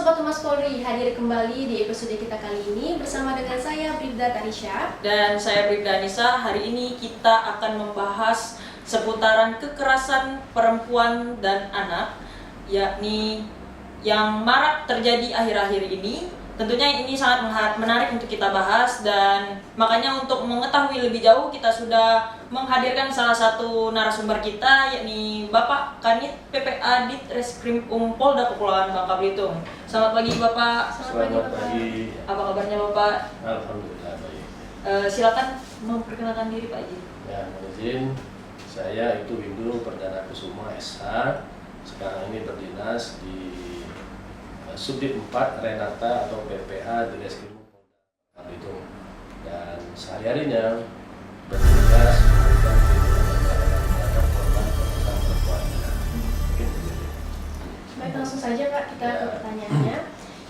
Sobat Humas Polri, hadir kembali di episode kita kali ini bersama dengan saya Bribda Tarisha dan saya Bribda Anissa. Hari ini kita akan membahas seputaran kekerasan perempuan dan anak, yakni yang marak terjadi akhir-akhir ini. Tentunya ini sangat menarik untuk kita bahas, dan makanya untuk mengetahui lebih jauh kita sudah menghadirkan salah satu narasumber kita, yakni Bapak Kanit PPA Ditreskrim Polda Kepulauan Bangka Belitung. Selamat pagi Bapak. Selamat pagi. Apa kabarnya Bapak? Alhamdulillah baik. Silakan memperkenalkan diri Pak Haji. Ya, izin, saya itu Windu Perdana Kusuma SH. Sekarang ini berdinas di Subdit 4 Renata atau PPA Ditreskrim Polda Belitung, dan sehari-harinya bertugas memberikan perlindungan terhadap korban kekerasan perempuan. Baik, langsung saja Pak, kita ke pertanyaannya.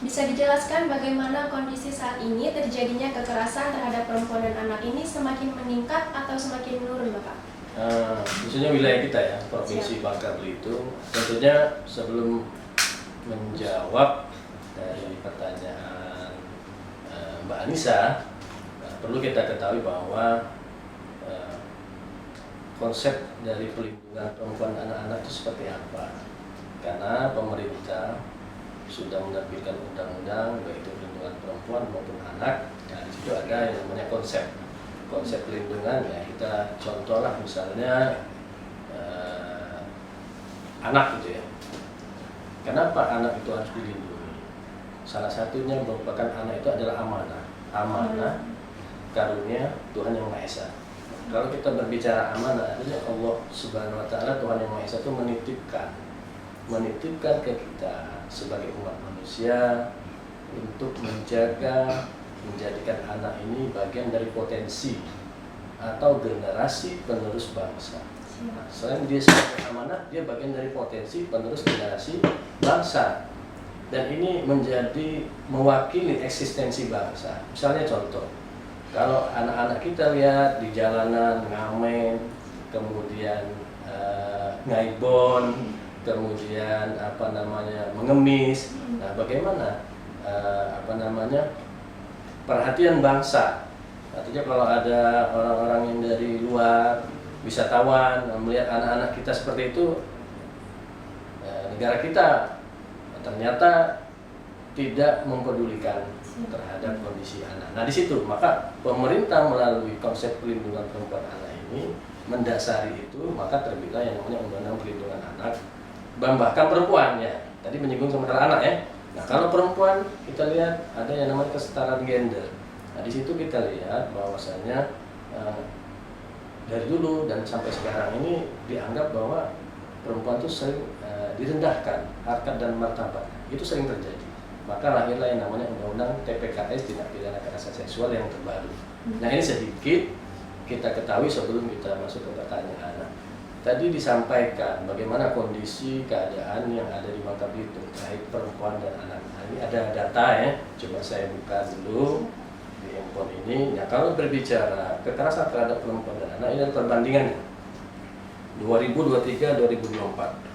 Bisa dijelaskan bagaimana kondisi saat ini terjadinya kekerasan terhadap perempuan dan anak ini semakin meningkat atau semakin menurun Bapak? Khususnya wilayah kita ya, Provinsi Bangka Belitung. Tentunya sebelum menjawab dari pertanyaan Mbak Anissa, perlu kita ketahui bahwa konsep dari pelindungan perempuan dan anak-anak itu seperti apa. Karena pemerintah sudah menerbitkan undang-undang baik itu perlindungan perempuan maupun anak. Nah, di situ ada yang namanya konsep pelindungan, ya kita contohlah misalnya anak gitu ya. Kenapa anak itu harus dilindungi? Salah satunya merupakan anak itu adalah amanah karunia Tuhan Yang Maha Esa. Kalau kita berbicara amanah, artinya Allah Subhanahu Wa Taala, Tuhan Yang Maha Esa itu menitipkan ke kita sebagai umat manusia untuk menjadikan anak ini bagian dari potensi atau generasi penerus bangsa. Nah, selain dia sebagai amanah, dia bagian dari potensi penerus generasi bangsa, dan ini menjadi mewakili eksistensi bangsa. Misalnya contoh, kalau anak-anak kita lihat di jalanan ngamen, kemudian ngaibon, kemudian mengemis. Nah, bagaimana perhatian bangsa? Artinya kalau ada orang-orang yang dari luar, wisatawan melihat anak-anak kita seperti itu, negara kita ternyata tidak mempedulikan terhadap kondisi anak. Nah, di situ maka pemerintah melalui konsep pelindungan perempuan anak ini mendasari itu, maka terbitlah yang namanya Undang-Undang Perlindungan Anak. Bahkan perempuan ya, tadi menyinggung sementara anak ya. Nah, kalau perempuan kita lihat ada yang namanya kesetaraan gender. Nah, di situ kita lihat bahwasanya dari dulu dan sampai sekarang ini dianggap bahwa perempuan itu sering direndahkan harkat dan martabat. Itu sering terjadi. Maka lahirlah yang namanya Undang-Undang TPKS, Tindak Pidana Kekerasan Seksual yang terbaru. Nah, ini sedikit kita ketahui sebelum kita masuk ke pertanyaan. Tadi disampaikan bagaimana kondisi keadaan yang ada di Bangka Belitung terkait perempuan dan anak. Nah, ini ada data ya. Coba saya buka dulu di handphone ini. Nah, kalau berbicara kekerasan terhadap perempuan dan anak, ini ada perbandingannya 2023-2024.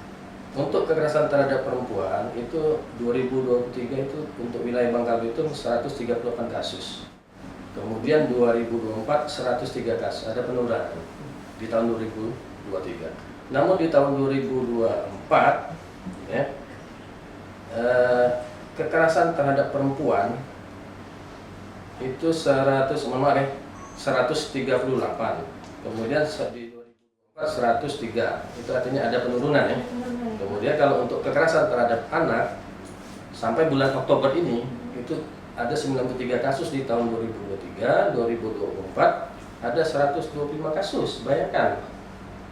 Untuk kekerasan terhadap perempuan itu 2023 itu untuk wilayah Bangka Belitung 138 kasus. Kemudian 2024 103 kasus, ada penurunan di tahun 2023. Namun di tahun 2024 ya, kekerasan terhadap perempuan itu 138. Kemudian di 2024 103. Itu artinya ada penurunan ya. Kemudian kalau untuk kekerasan terhadap anak sampai bulan Oktober ini itu ada 93 kasus di tahun 2023, 2024 ada 125 kasus. Bayangkan,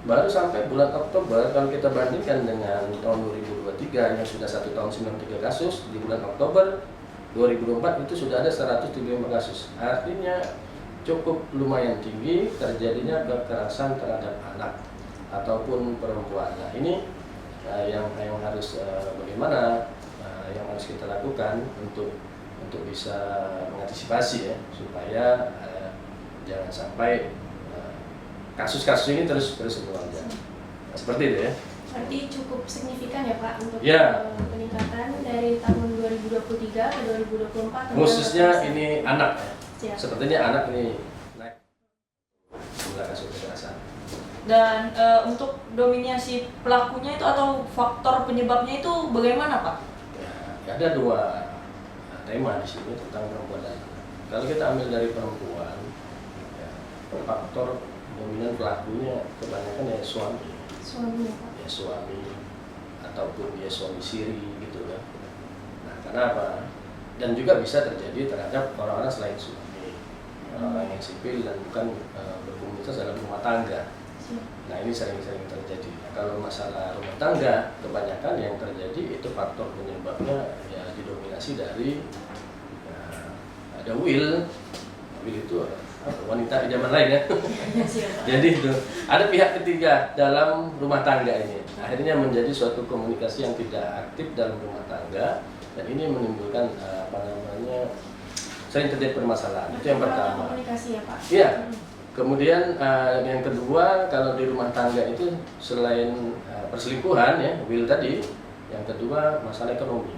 baru sampai bulan Oktober kalau kita bandingkan dengan tahun 2023 yang sudah 1 tahun 93 kasus, di bulan Oktober 2024 itu sudah ada 125 kasus. Artinya cukup lumayan tinggi terjadinya kekerasan terhadap anak ataupun perempuan. Nah, ini yang harus bagaimana yang harus kita lakukan untuk bisa mengantisipasi ya, supaya jangan sampai kasus-kasus ini terus berlanjut. Nah, seperti itu ya. Berarti cukup signifikan ya Pak untuk ya. peningkatan dari tahun 2023 2023 ke 2024. Khususnya ini anak ya. Siap. Sepertinya anak ini naik jumlah kasus kekerasan. Dan untuk dominasi pelakunya itu atau faktor penyebabnya itu bagaimana, Pak? Ya, ada dua tema di sini tentang perempuan dan anak. Kalau kita ambil dari perempuan, ya, faktor dominan pelakunya kebanyakan ya suami. Suaminya, Pak. Ya suami ataupun dia suami siri gitu kan. Nah, kenapa? Dan juga bisa terjadi terhadap orang-orang selain suami, orang-orang yang sipil dan bukan berkomunitas dalam rumah tangga. Siap. Nah, ini sering-sering terjadi. Nah, kalau masalah rumah tangga, kebanyakan yang terjadi itu faktor penyebabnya ya didominasi dari ya, ada will itu wanita di zaman lain ya. Ya, siap, Pak. Jadi itu ada pihak ketiga dalam rumah tangga ini. Akhirnya menjadi suatu komunikasi yang tidak aktif dalam rumah tangga dan ini menimbulkan sering terjadi permasalahan. Itu yang pertama. Komunikasi ya, Pak. Iya. Kemudian yang kedua, kalau di rumah tangga itu selain perselingkuhan ya, will tadi, yang kedua masalah ekonomi.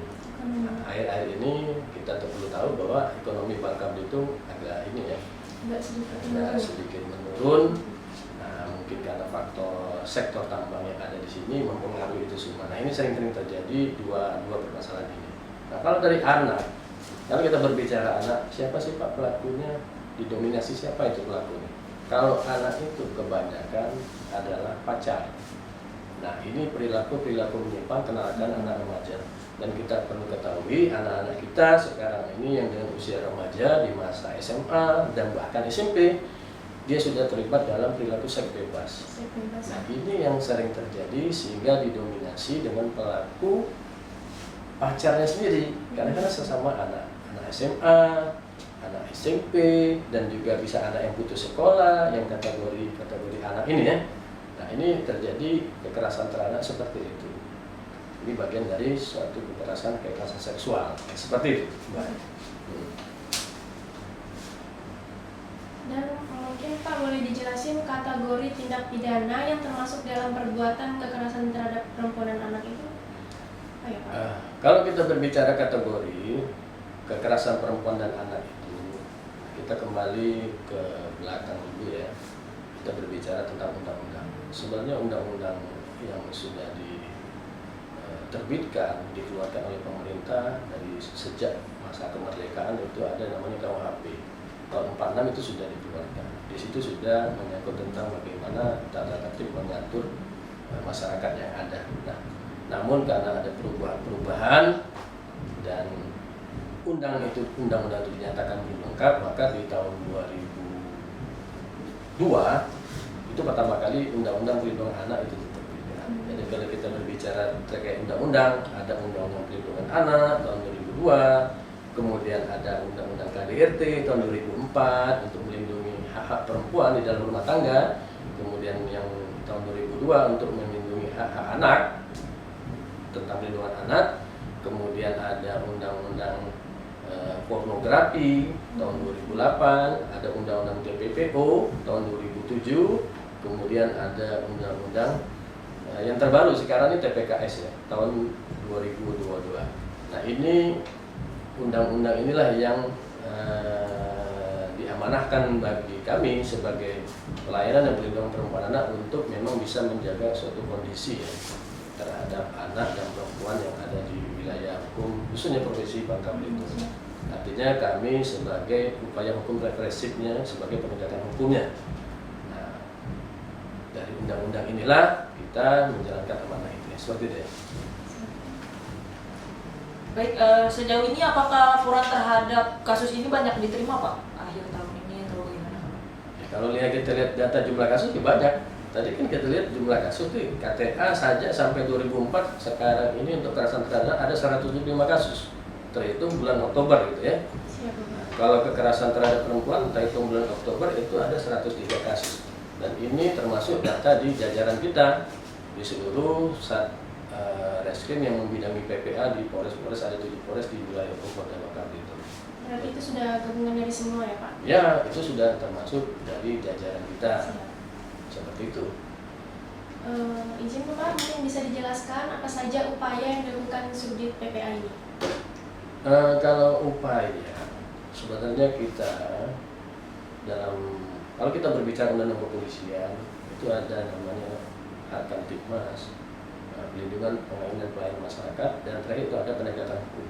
Nah, akhir-akhir ini kita perlu tahu bahwa ekonomi Bangka Belitung agak ini ya, agak sedikit menurun. Nah, mungkin karena faktor sektor tambang yang ada di sini mempengaruhi itu semua. Nah, ini sering-sering terjadi dua permasalahan ini. Nah, kalau dari anak, kalau kita berbicara anak, siapa sih Pak pelakunya? Didominasi siapa itu pelakunya? Kalau anak itu kebanyakan adalah pacar. Nah, ini perilaku menyimpang kenalkan anak remaja. Dan kita perlu ketahui anak-anak kita sekarang ini yang dengan usia remaja di masa SMA dan bahkan SMP, dia sudah terlibat dalam perilaku seks bebas. Nah, ini yang sering terjadi sehingga didominasi dengan pelaku pacarnya sendiri. Kadang-kadang sesama anak SMA, anak SMP, dan juga bisa anak yang putus sekolah, yang kategori anak ini ya. Nah, ini terjadi kekerasan terhadap seperti itu. Ini bagian dari suatu kekerasan seksual seperti itu. Dan mungkin Pak boleh dijelasin kategori tindak pidana yang termasuk dalam perbuatan kekerasan terhadap perempuan dan anak itu apa ya, Pak? Kalau kita berbicara kategori kekerasan perempuan dan anak itu, kita kembali ke belakang dulu ya. Kita berbicara tentang undang-undang. Sebenarnya undang-undang yang sudah diterbitkan, dikeluarkan oleh pemerintah dari sejak masa kemerdekaan itu ada namanya KUHP. Tahun 46 itu sudah dikeluarkan. Di situ sudah menyangkut tentang bagaimana tata tertib mengatur masyarakat yang ada. Nah, namun karena ada perubahan dan undang-undang itu dinyatakan belum lengkap, maka di tahun 2002 itu pertama kali undang-undang perlindungan anak itu diterbitkan. Jadi kalau kita berbicara terkait undang-undang, ada undang-undang perlindungan anak tahun 2002, kemudian ada undang-undang KDRT tahun 2004 untuk melindungi hak-hak perempuan di dalam rumah tangga, kemudian yang tahun 2002 untuk melindungi hak-hak anak tentang perlindungan anak, kemudian ada undang-undang pornografi tahun 2008, ada undang-undang TPPO tahun 2007, kemudian ada undang-undang yang terbaru sekarang ini TPKS ya tahun 2022. Nah, ini undang-undang inilah yang diamanahkan bagi kami sebagai pelayanan dan perlindungan perempuan anak untuk memang bisa menjaga suatu kondisi ya terhadap anak dan perempuan yang ada di wilayah hukum khususnya Provinsi Bangka Belitung. Artinya kami sebagai upaya hukum represifnya sebagai penegakan hukumnya. Nah, dari undang-undang inilah kita menjalankan amanah itu seperti itu. Baik, sejauh ini apakah laporan terhadap kasus ini banyak diterima, Pak? Akhir tahun ini atau bagaimana? Ya, kalau kita lihat data jumlah kasus ya banyak. Tadi kan kita lihat jumlah kasus itu KTA saja sampai 2004 sekarang ini untuk kekerasan terhadap ada 175 kasus terhitung bulan Oktober gitu ya. Nah, kalau kekerasan terhadap perempuan terhitung bulan Oktober itu ada 103 kasus dan ini termasuk data di jajaran kita di seluruh reskrim yang membidangi PPA di Polres ada 7 Polres di wilayah Kota Bangka Belitung. Berarti itu sudah gabungan dari semua ya, Pak? Ya, itu sudah termasuk dari jajaran kita. Seperti itu. Izin Pak, mungkin bisa dijelaskan apa saja upaya yang dilakukan Subdit PPA ini? Kalau upaya, sebenarnya kita kalau kita berbicara tentang kepolisian, itu ada namanya Harkamtibmas, pelindungan pengayaan dan pelayanan masyarakat, dan terakhir itu ada penegakan hukum.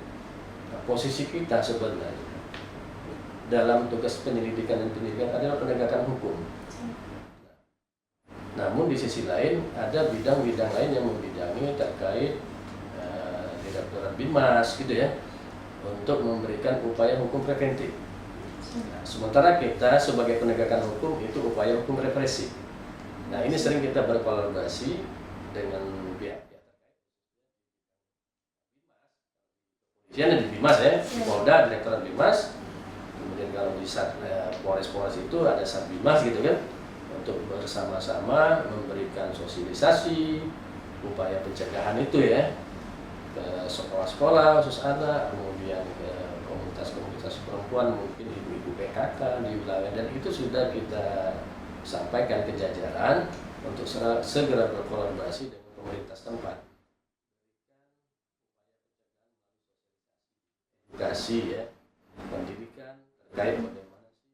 Nah, posisi kita sebenarnya dalam tugas penyelidikan dan penyidikan adalah penegakan hukum. Namun di sisi lain ada bidang-bidang lain yang membidangi terkait Direktorat Bimas gitu ya, untuk memberikan upaya hukum preventif. Nah, sementara kita sebagai penegakan hukum itu upaya hukum represif. Nah, ini sering kita berkolaborasi dengan pihak-pihak terkait. Ada di Bimas ya, di Polda, Direktorat Bimas. Kemudian kalau di Polres itu ada Satbimas gitu kan, untuk bersama-sama memberikan sosialisasi, upaya pencegahan itu ya, ke sekolah-sekolah khusus anak, kemudian ke komunitas-komunitas perempuan, mungkin ibu-ibu PKK di wilayah, dan itu sudah kita sampaikan ke jajaran untuk segera berkolaborasi dengan pemerintah setempat. Edukasi ya, pendidikan terkait bagaimana sih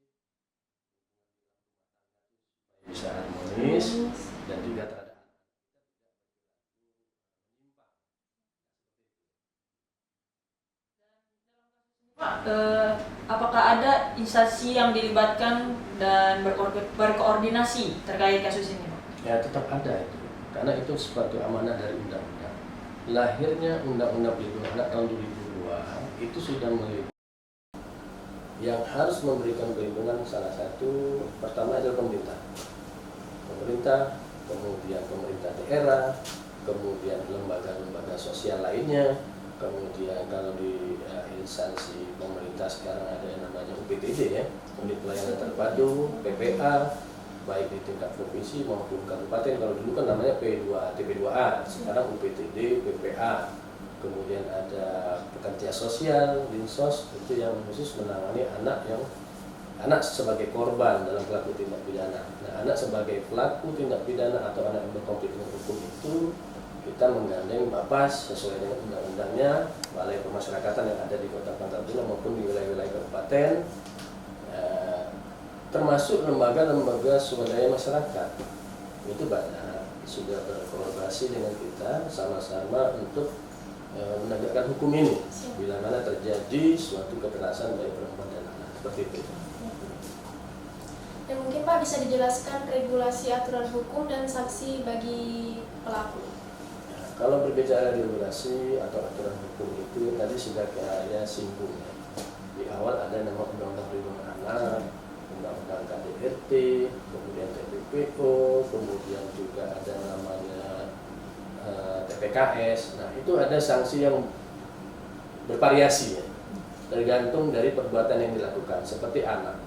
bisa harmonis dan juga terhadap Pak, apakah ada instansi yang dilibatkan dan berkoordinasi terkait kasus ini, Pak? Ya, tetap ada itu, karena itu suatu amanah dari undang-undang. Lahirnya Undang-Undang Perlindungan Anak tahun 2002 itu sudah melihat yang harus memberikan perlindungan, salah satu pertama adalah pemerintah, kemudian pemerintah daerah, kemudian lembaga-lembaga sosial lainnya, kemudian kalau di instansi pemerintah sekarang ada yang namanya UPTD ya, Unit Pelayanan Terpadu, PPA, baik di tingkat provinsi maupun kabupaten. Kalau dulu kan namanya TP2A, sekarang UPTD, PPA. Kemudian ada pekerja sosial, Dinsos, itu yang khusus menangani anak sebagai korban dalam pelaku tindak pidana. Nah, anak sebagai pelaku tindak pidana atau anak yang berkonflik dengan hukum itu kita menggandeng Bapas sesuai dengan undang-undangnya, Balai Pemasyarakatan yang ada di Kota Pantai maupun di wilayah-wilayah kabupaten, termasuk lembaga-lembaga swadaya masyarakat. Itu banyak sudah berkolaborasi dengan kita sama-sama untuk menegakkan hukum ini bila mana terjadi suatu kekerasan baik perempuan dan anak, seperti itu. Dan mungkin Pak bisa dijelaskan regulasi aturan hukum dan sanksi bagi pelaku. Nah, kalau berbicara regulasi atau aturan hukum itu tadi sudah saya singgung ya. Di awal ada nama Undang-Undang Perlindungan Anak, Undang-Undang KDRT, kemudian TPPO, kemudian juga ada namanya TPKS. Nah, itu ada sanksi yang bervariasi ya, tergantung dari perbuatan yang dilakukan. Seperti anak,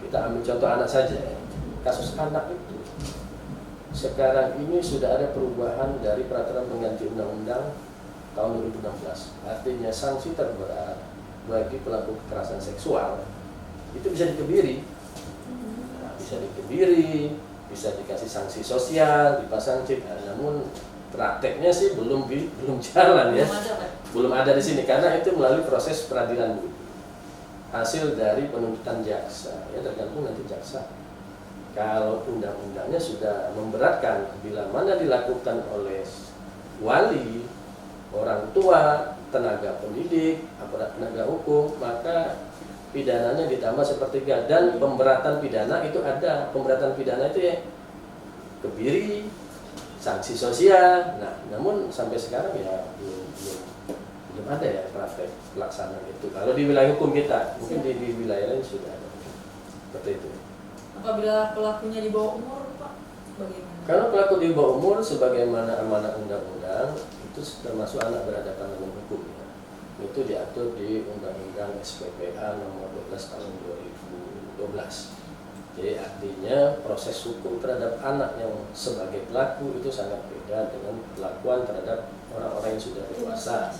kita ambil contoh anak saja ya. Kasus anak itu sekarang ini sudah ada perubahan dari peraturan pengganti undang-undang tahun 2016. Artinya sanksi terberat bagi pelaku kekerasan seksual itu bisa dikebiri. Nah, bisa dikebiri, bisa dikasih sanksi sosial, dipasang chip. Nah, namun prakteknya sih belum jalan ya, belum ada di sini karena itu melalui proses peradilan dulu, hasil dari penuntutan jaksa ya, tergantung nanti jaksa. Kalau undang-undangnya sudah memberatkan bila mana dilakukan oleh wali, orang tua, tenaga pendidik, aparat penegak hukum, maka pidananya ditambah sepertiga. Dan pemberatan pidana itu ada, pemberatan pidana itu ya kebiri, sanksi sosial. Nah, namun sampai sekarang ya belum ada ya praktek pelaksanaan itu. Kalau di wilayah hukum kita, mungkin di wilayah lain sudah ada. Seperti itu. Apabila pelakunya di bawah umur, Pak, bagaimana? Kalau pelaku di bawah umur, sebagaimana amanah undang-undang, itu termasuk anak berhadapan dengan hukum. Ya. Itu diatur di Undang-Undang SPPA nomor 12 tahun 2012. Jadi artinya proses hukum terhadap anak yang sebagai pelaku itu sangat beda dengan perlakuan terhadap orang-orang yang sudah dewasa,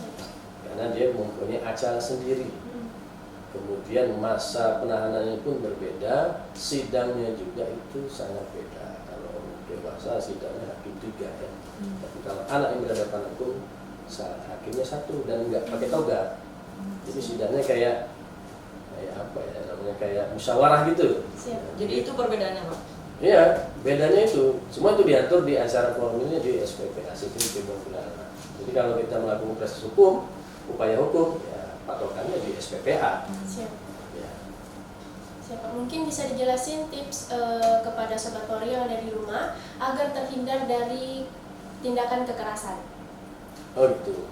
karena dia mempunyai acara sendiri. Kemudian masa penahanannya pun berbeda, sidangnya juga itu sangat beda. Kalau dewasa sidangnya hakim 3 ya. Tapi kalau anak yang berhadapan hukum, hakimnya 1 dan nggak pakai toga. Jadi sidangnya kayak apa ya namanya, kayak musyawarah gitu. Siap. Jadi itu perbedaannya Pak. Iya, bedanya itu semua itu diatur di acara formilnya di SPPA, Sistem Perlindungan Pidana. Jadi kalau kita melakukan proses hukum, upaya hukum, ya patokannya di SPPA. Siap. Ya. Siapa? Mungkin bisa dijelasin tips kepada Sobat Polri yang ada di rumah agar terhindar dari tindakan kekerasan. Oh gitu.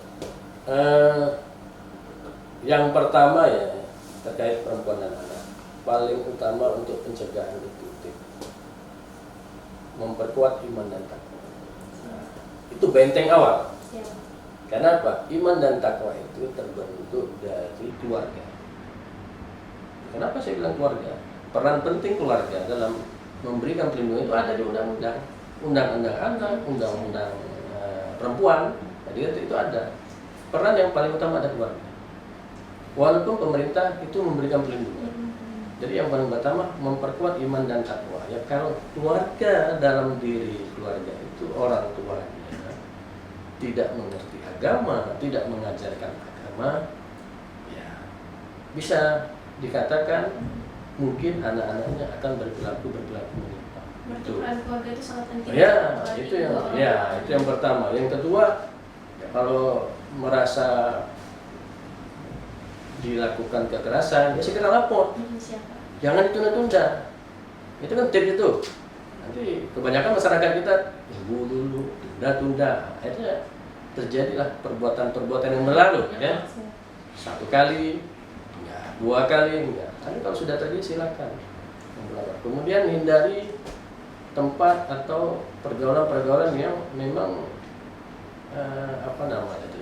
Yang pertama ya terkait perempuan dan anak, paling utama untuk pencegahan itu memperkuat iman dan takwa. Itu benteng awal. Siap. Karena apa? Iman dan takwa itu terbentuk dari keluarga. Kenapa saya bilang keluarga? Peran penting keluarga dalam memberikan perlindungan itu ada di undang-undang, undang-undang anak, undang-undang perempuan. Jadi itu ada. Peran yang paling utama ada keluarga. Walaupun pemerintah itu memberikan perlindungan. Jadi yang paling pertama memperkuat iman dan takwa. Ya kalau keluarga, dalam diri keluarga itu orang tuanya tidak mengerti agama, tidak mengajarkan agama, ya bisa dikatakan mungkin anak-anaknya akan berperilaku menyimpang. Berarti peran keluarga itu sangat penting. Ya, Apalagi itu yang dua orang. ya itu yang pertama. Yang kedua, ya, kalau merasa dilakukan kekerasan, ya segera lapor. Siapa? Jangan ditunda-tunda. Itu kan tips itu. Nanti kebanyakan masyarakat kita tunggu dulu, tunda-tunda. Akhirnya terjadilah perbuatan-perbuatan yang berlalu, ya. Satu kali, ya, dua kali, enggak. Tapi kalau sudah terjadi silakan melapor. Kemudian hindari tempat atau pergaulan-pergaulan yang memang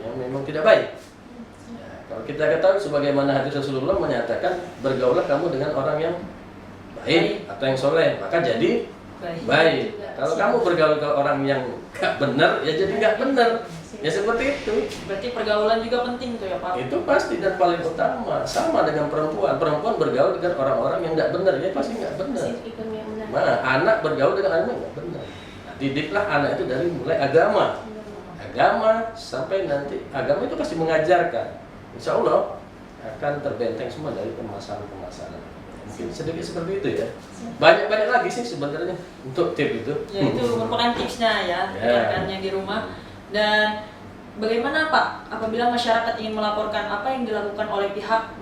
yang memang tidak baik. Kalau kita ketahui sebagaimana hadis Rasulullah menyatakan bergaulah kamu dengan orang yang baik atau yang soleh, maka jadi baik. Kalau kamu bergaul ke orang yang gak benar, ya jadi gak benar. Ya seperti itu. Berarti pergaulan juga penting tuh ya Pak. Itu pasti dan paling utama. Sama dengan perempuan. Perempuan bergaul dengan orang-orang yang gak benar, ya pasti gak benar. Nah, anak bergaul dengan anak yang gak benar. Nah, didiklah anak itu dari mulai agama. Agama sampai nanti agama itu pasti mengajarkan. Insya Allah akan terbenteng semua dari permasalahan-permasalahan. Mungkin sedikit seperti itu ya. Banyak-banyak lagi sih sebenarnya untuk tips itu. Ya itu merupakan tipsnya ya, rekan-rekannya di rumah. Dan bagaimana Pak apabila masyarakat ingin melaporkan, apa yang dilakukan oleh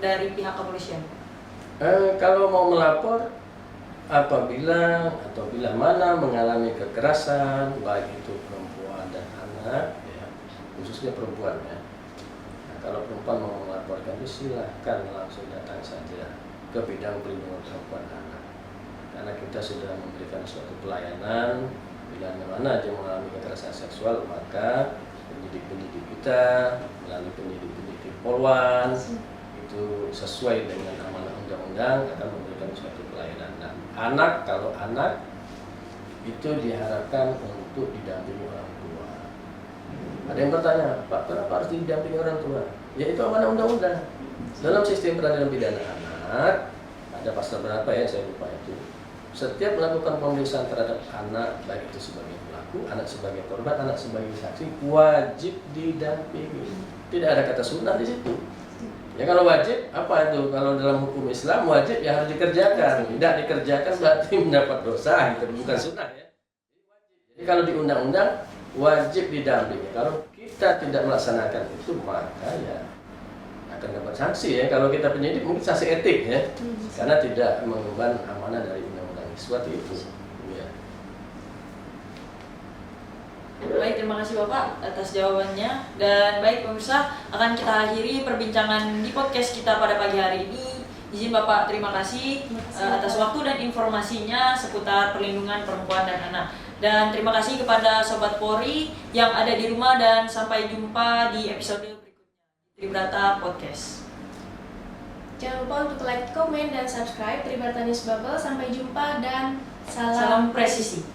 dari pihak kepolisian? Kalau mau melapor apabila atau bila mana mengalami kekerasan, baik itu perempuan dan anak, ya, khususnya perempuan ya. Kalau perempuan mau melaporkan itu silahkan langsung datang saja ke bidang perlindungan perempuan dan anak. Karena kita sudah memberikan suatu pelayanan, bila mana dia mengalami kekerasan seksual, maka penyidik-penyidik kita melalui penyidik-penyidik Polwan itu sesuai dengan amanah undang-undang akan memberikan suatu pelayanan. Dan anak, kalau anak itu diharapkan untuk didampingi orang tua. Ada yang bertanya, Pak, kenapa harus didampingi orang tua? Ya itu amanah undang-undang. Dalam sistem peradilan pidana anak, ada pasal berapa ya, saya lupa itu. Setiap melakukan pemeriksaan terhadap anak, baik itu sebagai pelaku, anak sebagai korban, anak sebagai saksi, wajib didampingi. Tidak ada kata sunnah di situ. Ya kalau wajib, apa itu? Kalau dalam hukum Islam wajib ya harus dikerjakan. Tidak dikerjakan berarti mendapat dosa, gitu. Bukan sunnah ya. Jadi kalau di undang-undang wajib didampingi. Kalau kita tidak melaksanakan itu, maka ya akan dapat sanksi ya. Kalau kita penyidik mungkin sanksi etik ya, karena tidak mengemban amanah dari undang-undang seperti itu. Ya. Baik, terima kasih Bapak atas jawabannya. Dan baik pemirsa, akan kita akhiri perbincangan di podcast kita pada pagi hari ini. Izin Bapak terima kasih atas waktu dan informasinya seputar perlindungan perempuan dan anak. Dan terima kasih kepada Sobat Polri yang ada di rumah, dan sampai jumpa di episode berikutnya Tribrata Podcast. Jangan lupa untuk like, komen, dan subscribe Tribrata News Bubble. Sampai jumpa dan Salam presisi.